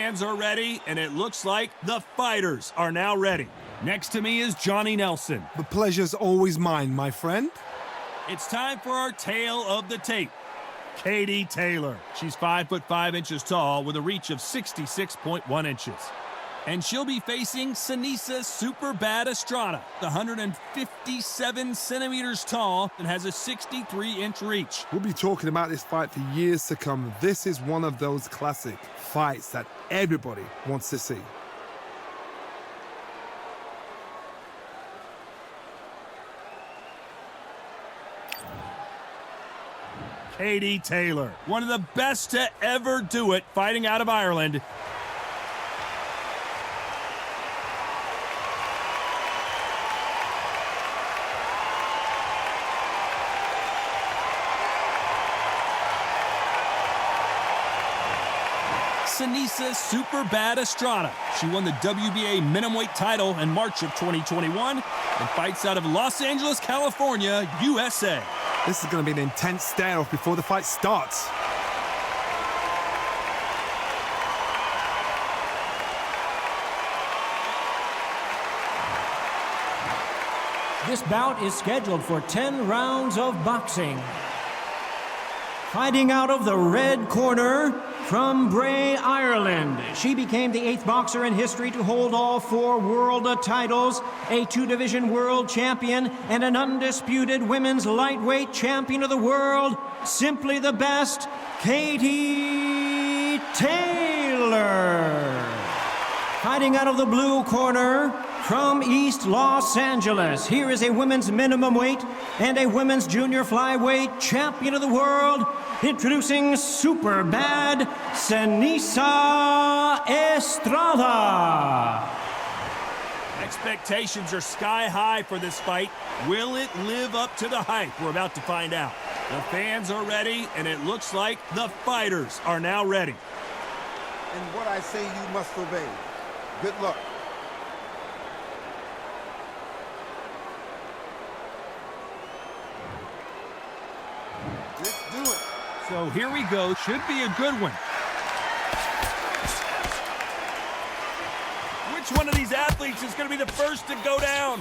fans are ready, and it looks like the fighters are now ready. Next to me is Johnny Nelson. The pleasure's always mine, my friend. It's time for our tale of the tape. Katie Taylor. She's 5'5" inches tall with a reach of 66.1 inches. And she'll be facing Seniesa Estrada, the 157 centimeters tall and has a 63-inch reach. We'll be talking about this fight for years to come. This is one of those classic fights that everybody wants to see. Katie Taylor, one of the best to ever do it, fighting out of Ireland. Seniesa Estrada. She won the WBA minimumweight title in March of 2021 and fights out of Los Angeles, California, USA. This is going to be an intense stare-off before the fight starts. This bout is scheduled for 10 rounds of boxing. Fighting out of the red corner, from Bray, Ireland. She became the 8th boxer in history to hold all 4 world titles, a 2-division world champion, and an undisputed women's lightweight champion of the world. Simply the best, Katie Taylor. Fighting out of the blue corner, from East Los Angeles, here is a women's minimum weight and a women's junior flyweight champion of the world, introducing super bad Seniesa Estrada. Expectations are sky high for this fight. Will it live up to the hype? We're about to find out. The fans are ready, and it looks like the fighters are now ready. And what I say you must obey. Good luck. Let's do it. So here we go. Should be a good one. Which one of these athletes is going to be the first to go down?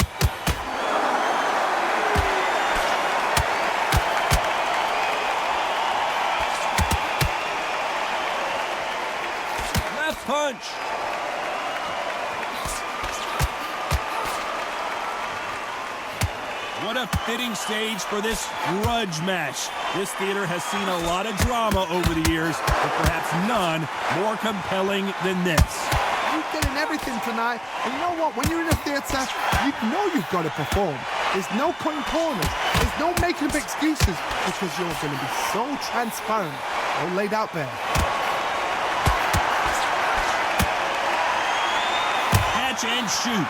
Left punch. What a fitting stage for this grudge match. This theater has seen a lot of drama over the years, but perhaps none more compelling than this. You're getting everything tonight, and you know what? When you're in a theater, you know you've got to perform. There's no cutting corners. There's no making up excuses, because you're going to be so transparent, all laid out there. Catch and shoot.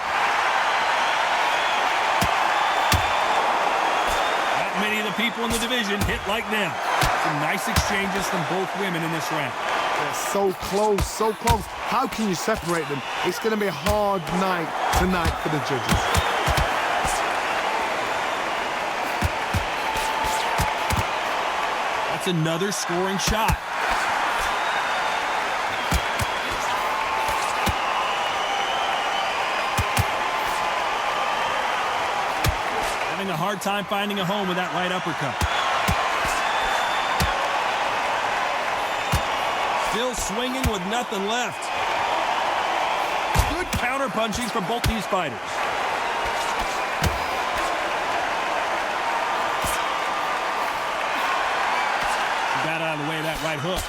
Many of the people in the division hit like them. Some nice exchanges from both women in this round. They're so close, so close. How can you separate them? It's going to be a hard night tonight for the judges. That's another scoring shot. Having a hard time finding a home with that right uppercut. Still swinging with nothing left. Good counter punching from both these fighters. Got out of the way of that right hook.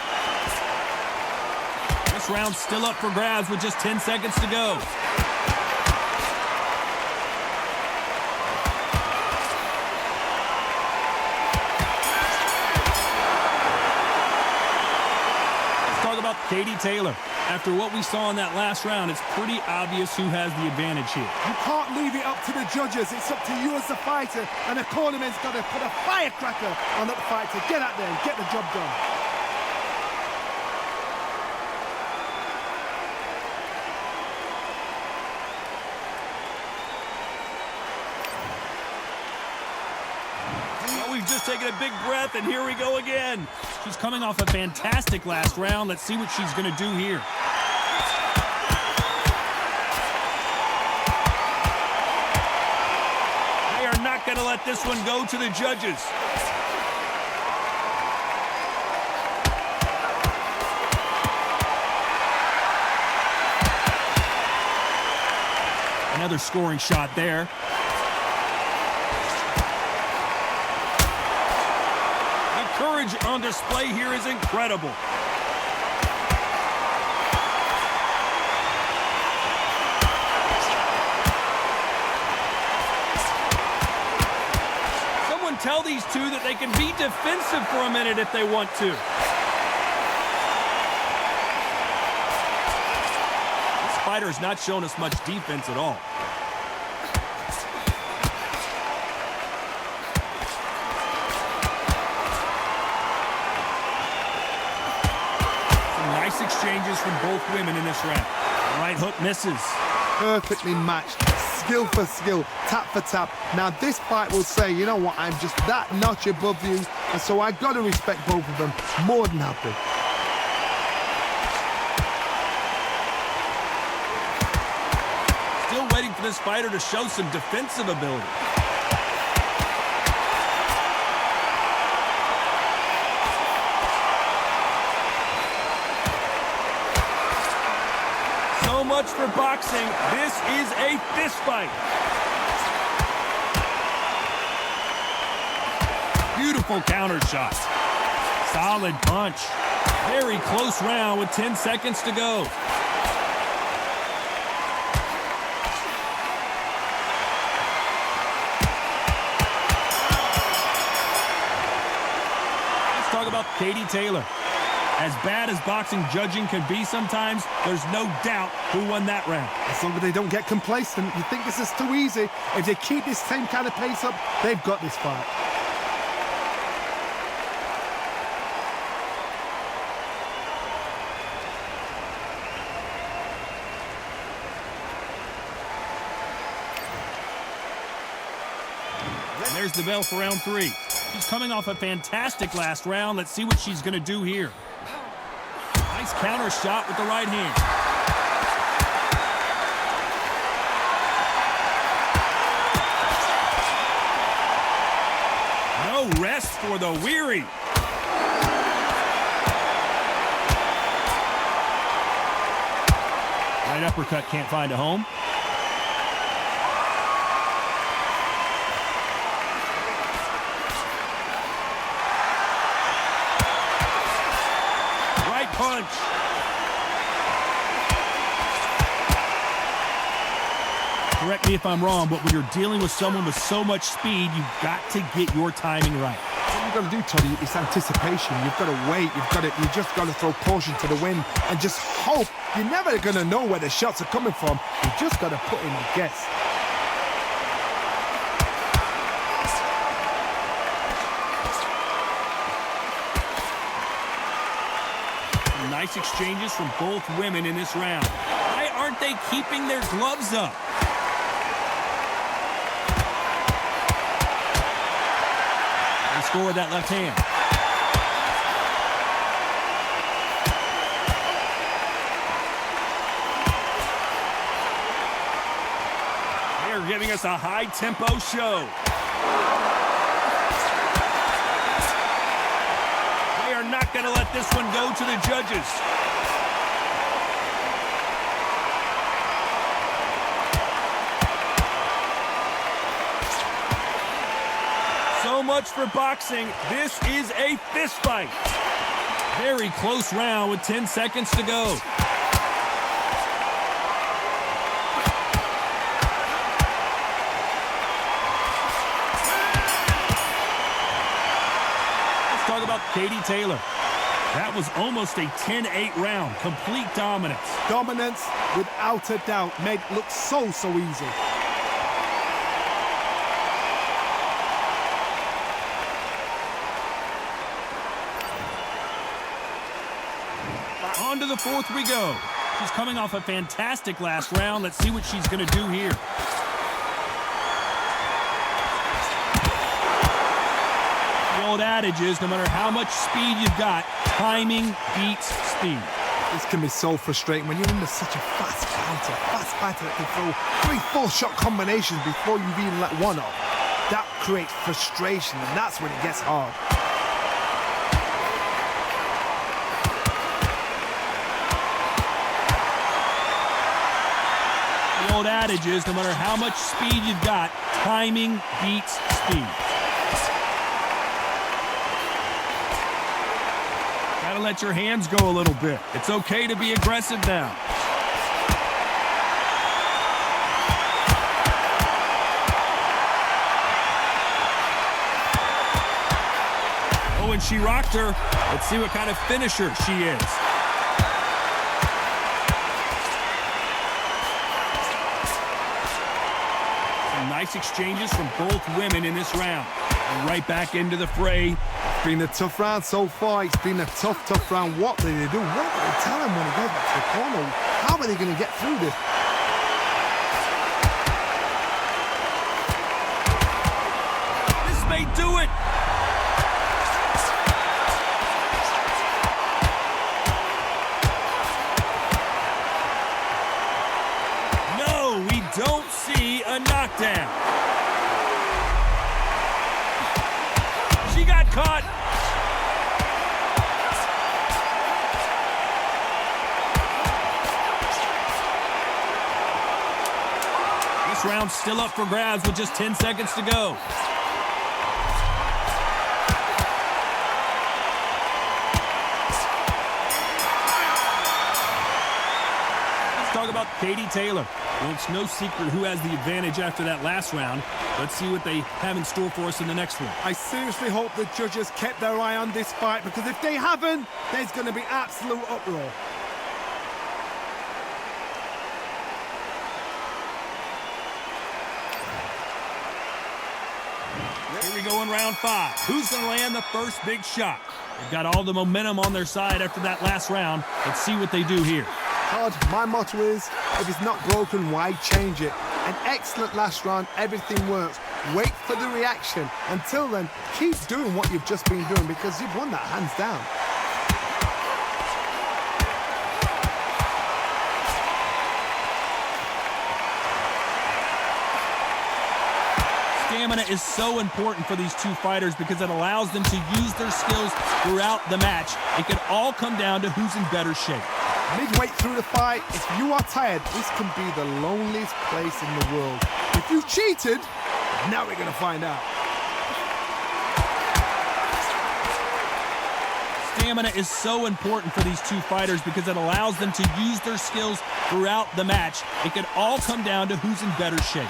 This round's still up for grabs with just 10 seconds to go. Katie Taylor. After what we saw in that last round, it's pretty obvious who has the advantage here. You can't leave it up to the judges. It's up to you as the fighter, and the cornerman's got to put a firecracker on that fight to get out there and get the job done. We've just taken a big breath, and here we go again. She's coming off a fantastic last round. Let's see what she's going to do here. let this one go to the judges. Another scoring shot there. The courage on display here is incredible. Someone tell these two that they can be defensive for a minute if they want to. This fighter has not shown us much defense at all. Nice exchanges from both women in this round. Right hook misses. Perfectly matched, skill for skill, tap for tap. Now this fight will say, you know what, I'm just that notch above you, and so I got to respect both of them. More than happy. Still waiting for this fighter to show some defensive ability. So much for boxing. This is a fist fight. Beautiful counter shot. Solid punch. Very close round with 10 seconds to go. Let's talk about Katie Taylor. As bad as boxing judging can be sometimes, there's no doubt who won that round. As long as they don't get complacent, you think this is too easy. If they keep this same kind of pace up, they've got this fight. And there's the bell for round 3. She's coming off a fantastic last round. Let's see what she's going to do here. Nice counter shot with the right hand. No rest for the weary. Right uppercut can't find a home. Punch. Correct me if I'm wrong, but when you're dealing with someone with so much speed, you've got to get your timing right. What you've got to do, Tony, is anticipation. You've got to wait. You just got to throw caution to the wind and just hope. You're never going to know where the shots are coming from. You just got to put in a guess. Nice exchanges from both women in this round. Why aren't they keeping their gloves up? They score with that left hand. They're giving us a high-tempo show. Not going to let this one go to the judges. So much for boxing. This is a fist fight. Very close round with 10 seconds to go. Talk about Katie Taylor. That was almost a 10-8 round. Complete dominance. Dominance, without a doubt, made it look so easy. On to the fourth we go. She's coming off a fantastic last round. Let's see what she's going to do here. Old adage is no matter how much speed you've got, timing beats speed. This can be so frustrating when you're under such a fast fighter that can throw 3-4 shot combinations before you've even let one off. that creates frustration, and that's when it gets hard. The old adage is, no matter how much speed you've got, timing beats speed. Gotta let your hands go a little bit. It's okay to be aggressive now. Oh, and she rocked her. Let's see what kind of finisher she is. Nice exchanges from both women in this round. And right back into the fray. It's been a tough round so far. It's been a tough round. What did they do? What did they tell him when he goes back to the corner? How are they going to get through this? This may do it. No, we don't see a knockdown. She got caught. This round's still up for grabs with just 10 seconds to go. Let's talk about Katie Taylor. Well, it's no secret who has the advantage after that last round. Let's see what they have in store for us in the next one. I seriously hope the judges kept their eye on this fight, because if they haven't, there's going to be absolute uproar. Here we go in round 5. Who's going to land the first big shot? They've got all the momentum on their side after that last round. Let's see what they do here. Todd, my motto is, if it's not broken, why change it? An excellent last round, everything works. Wait for the reaction. Until then, keep doing what you've just been doing, because you've won that hands down. Stamina is so important for these two fighters because it allows them to use their skills throughout the match. It can all come down to who's in better shape. Midway through the fight, if you are tired, this can be the loneliest place in the world. If you cheated, now we're going to find out. Stamina is so important for these two fighters because it allows them to use their skills throughout the match. It can all come down to who's in better shape.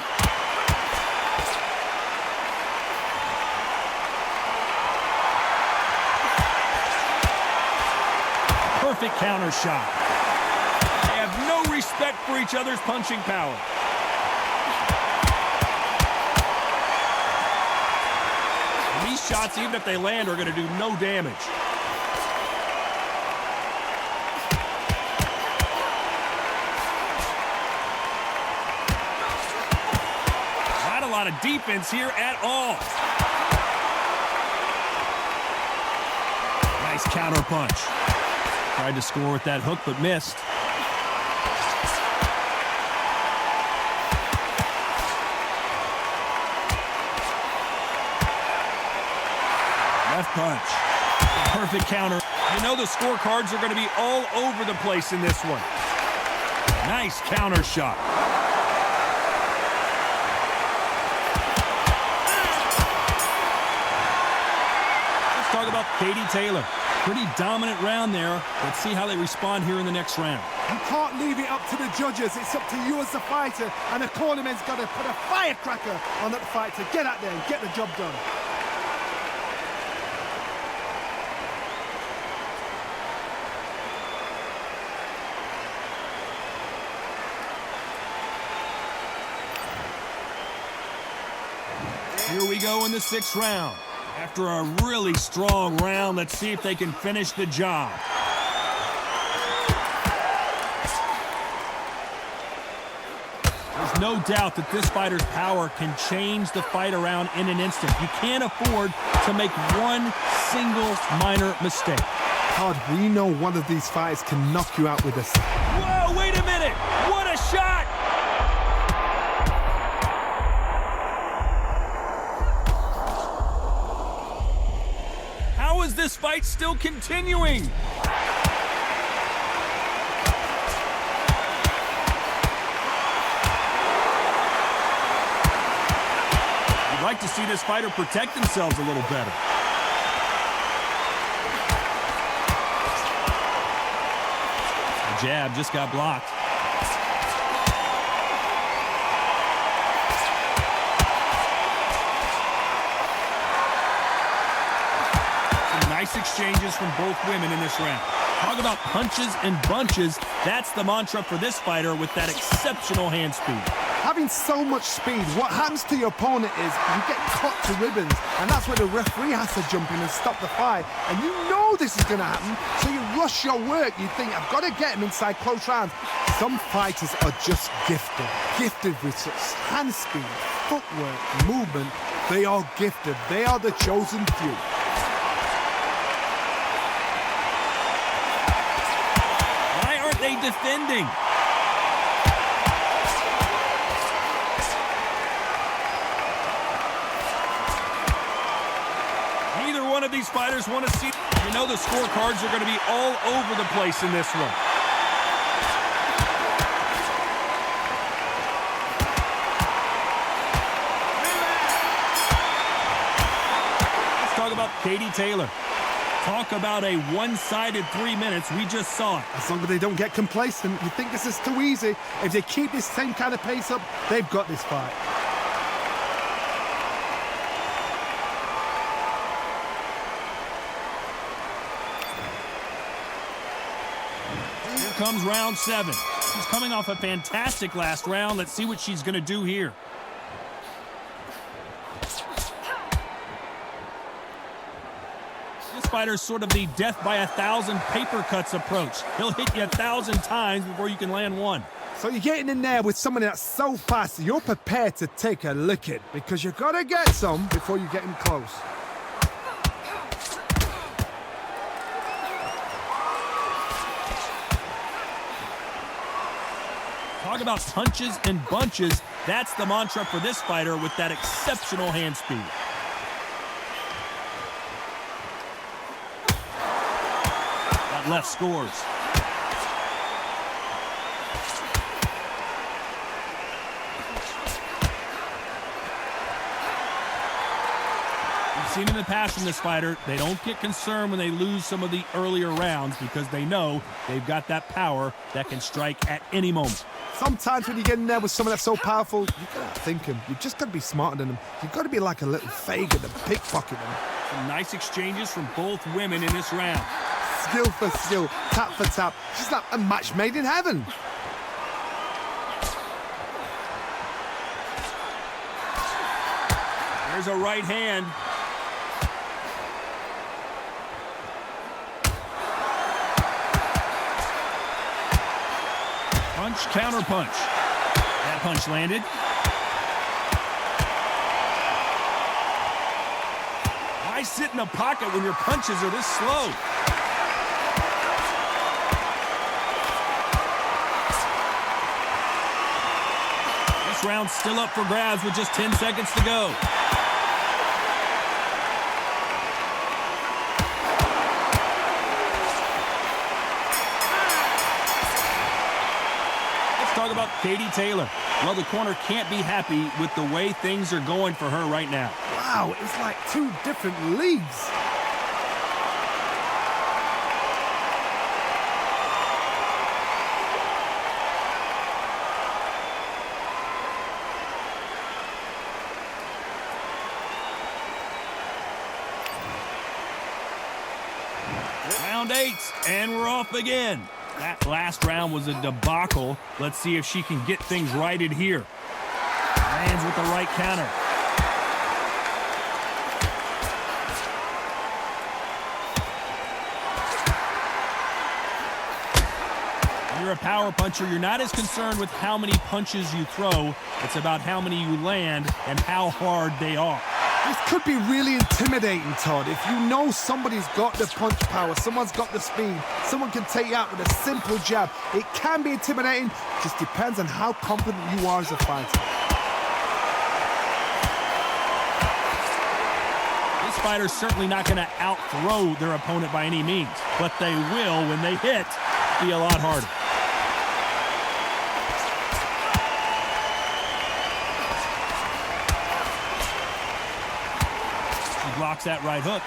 Perfect counter shot. They have no respect for each other's punching power. And these shots, even if they land, are going to do no damage. Not a lot of defense here at all. Nice counter punch. Tried to score with that hook, but missed. Left punch. Perfect counter. You know the scorecards are going to be all over the place in this one. Nice counter shot. Let's talk about Katie Taylor. Pretty dominant round there. Let's see how they respond here in the next round. You can't leave it up to the judges. It's up to you as the fighter, and the cornerman's got to put a firecracker on that fight to get out there and get the job done. Here we go in the 6th round. After a really strong round, let's see if they can finish the job. There's no doubt that this fighter's power can change the fight around in an instant. You can't afford to make one single minor mistake. Todd, we know one of these fighters can knock you out with a... Whoa, wait a minute! What a shot! this fight still continuing? You'd like to see this fighter protect themselves a little better. The jab just got blocked. Nice exchanges from both women in this round. Talk about punches and bunches. That's the mantra for this fighter with that exceptional hand speed. Having so much speed, what happens to your opponent is you get cut to ribbons, and that's where the referee has to jump in and stop the fight. And you know this is going to happen, so you rush your work. You think, I've got to get him inside close rounds. Some fighters are just gifted with such hand speed, footwork, movement. They are gifted. They are the chosen few. They defending. Neither one of these fighters want to see. You know the scorecards are going to be all over the place in this one. Let's talk about Katie Taylor. Talk about a one-sided 3 minutes. We just saw it. As long as they don't get complacent, you think this is too easy. If they keep this same kind of pace up, they've got this fight. Here comes round 7. She's coming off a fantastic last round. Let's see what she's going to do here. Fighter's sort of the death by 1,000 paper cuts approach. He'll hit you 1,000 times before you can land one. So you're getting in there with someone that's so fast, you're prepared to take a licking because you got to get some before you get him close. Talk about punches and bunches. That's the mantra for this fighter with that exceptional hand speed. Left scores. We've seen in the past from this fighter, they don't get concerned when they lose some of the earlier rounds because they know they've got that power that can strike at any moment. Sometimes when you get in there with someone that's so powerful, you got to think him. You just got to be smarter than them. You've got to be like a little Fagin and pickpocket them. Some nice exchanges from both women in this round. Skill for skill, tap for tap. She's like a match made in heaven. There's a right hand. Punch, counter punch. That punch landed. Why sit in a pocket when your punches are this slow? This round's still up for grabs with just 10 seconds to go. Talk about Katie Taylor. Well, the corner can't be happy with the way things are going for her right now. Wow, it's like two different leagues. Round 8, and we're off again. That last round was a debacle. Let's see if she can get things righted here. Lands with the right counter. When you're a power puncher, you're not as concerned with how many punches you throw. It's about how many you land and how hard they are. This could be really intimidating, Todd. If you know somebody's got the punch power, someone's got the speed, someone can take you out with a simple jab. It can be intimidating. Just depends on how confident you are as a fighter. This fighter's certainly not going to out-throw their opponent by any means, but they will, when they hit, be a lot harder. She blocks that right hook.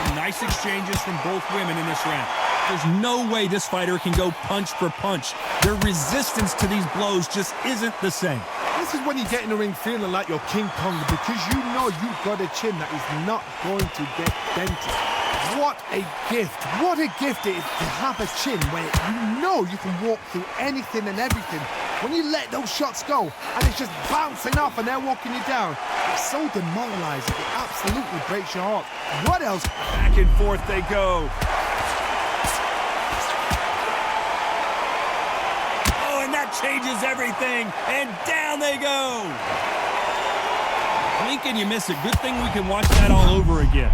Some nice exchanges from both women in this round. There's no way this fighter can go punch for punch. Their resistance to these blows just isn't the same. This is when you get in the ring feeling like you're King Kong, because you know you've got a chin that is not going to get dented. What a gift. What a gift it is to have a chin where you know you can walk through anything and everything. When you let those shots go and it's just bouncing off and they're walking you down, it's so demoralizing. It absolutely breaks your heart. What else? Back and forth they go. Changes everything, and down they go. Blink and you miss it. Good thing we can watch that all over again.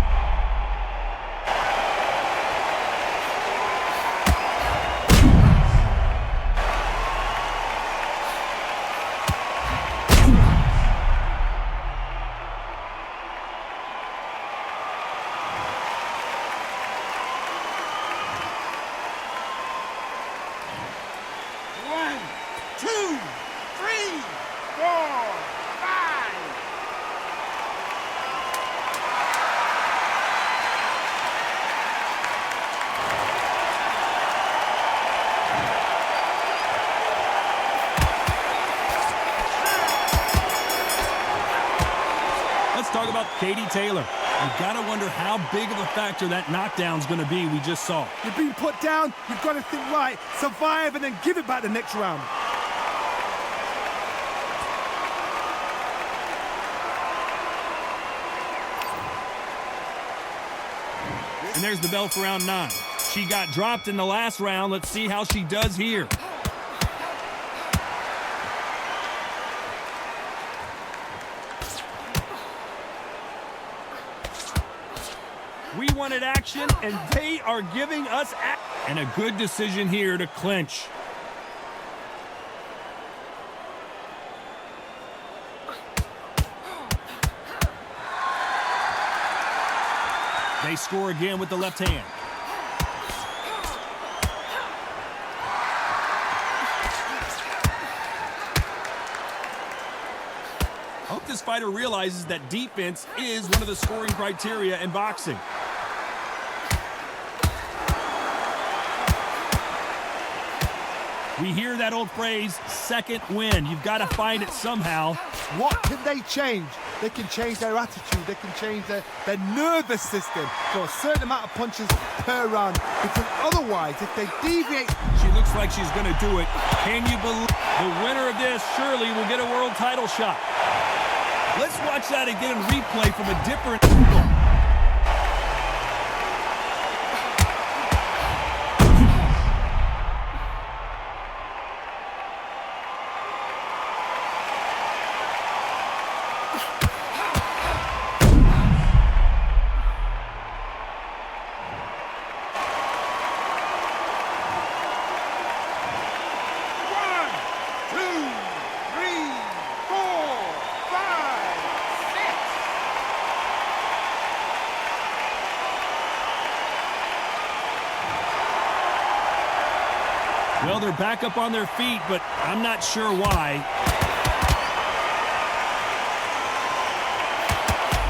Talk about Katie Taylor. You gotta wonder how big of a factor that knockdown's gonna be we just saw. You've been put down, you've got to think right, survive, and then give it back the next round. And there's the bell for round 9. She got dropped in the last round. Let's see how she does here. We wanted action, and they are giving us action. And a good decision here to clinch. They score again with the left hand. I hope this fighter realizes that defense is one of the scoring criteria in boxing. We hear that old phrase, second win. You've got to find it somehow. What can they change? They can change their attitude. They can change their nervous system for a certain amount of punches per round. Because otherwise, if they deviate... She looks like she's going to do it. Can you believe the winner of this surely will get a world title shot? Let's watch that again and replay from a different angle. Well, they're back up on their feet, but I'm not sure why.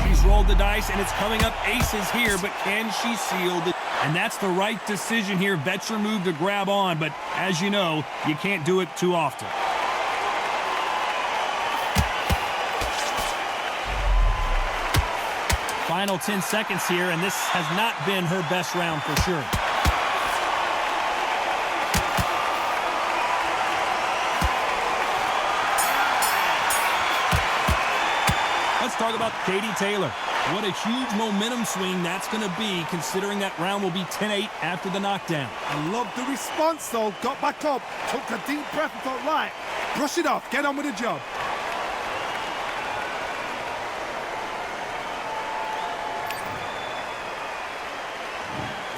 She's rolled the dice, and it's coming up aces here, but can she seal it? And that's the right decision here. Veteran move to grab on, but as you know, you can't do it too often. Final 10 seconds here, and this has not been her best round for sure. Let's talk about Katie Taylor. What a huge momentum swing that's going to be, considering that round will be 10-8 after the knockdown. I love the response, though. Got back up, took a deep breath and thought, right, brush it off, get on with the job.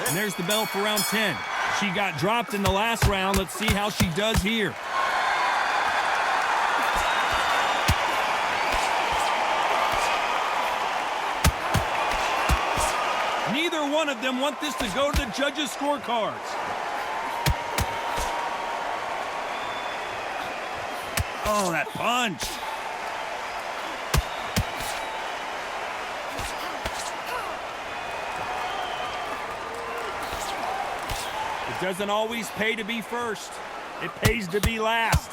And there's the bell for round 10. She got dropped in the last round. Let's see how she does here. one of them want this to go to the judges' scorecards. Oh, that punch. It doesn't always pay to be first. It pays to be last.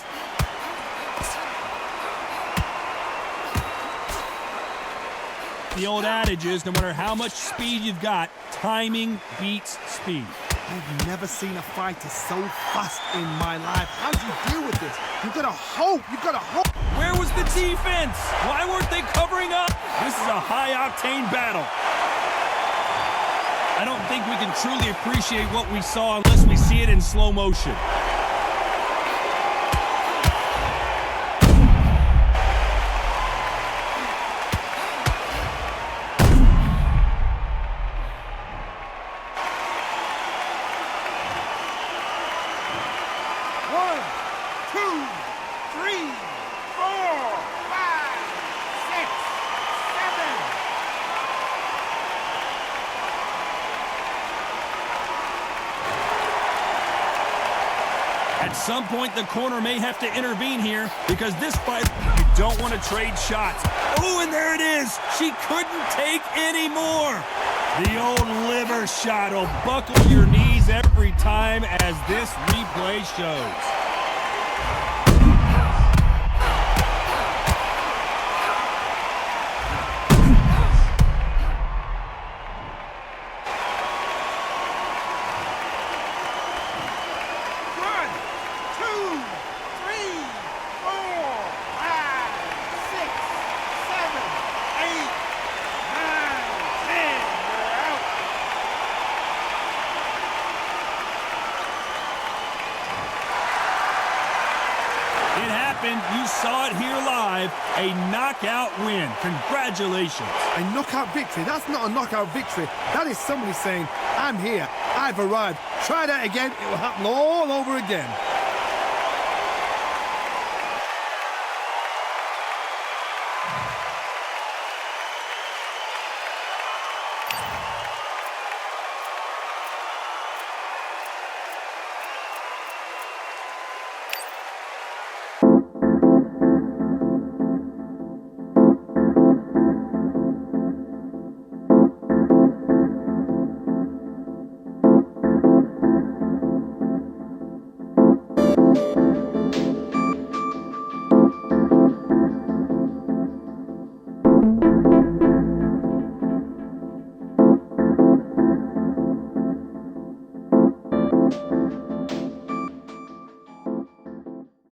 The old adage is, no matter how much speed you've got, timing beats speed. I've never seen a fighter so fast in my life. How do you deal with this? You've got to hope. You've got to hope. Where was the defense? Why weren't they covering up? This is a high-octane battle. I don't think we can truly appreciate what we saw unless we see it in slow motion. At some point, the corner may have to intervene here because this fight, you don't want to trade shots. Oh, and there it is. She couldn't take any more. The old liver shot will buckle your knees every time, as this replay shows. You saw it here live, a knockout win. Congratulations. A knockout victory? That's not a knockout victory. That is somebody saying, I'm here, I've arrived. Try that again, it will happen all over again.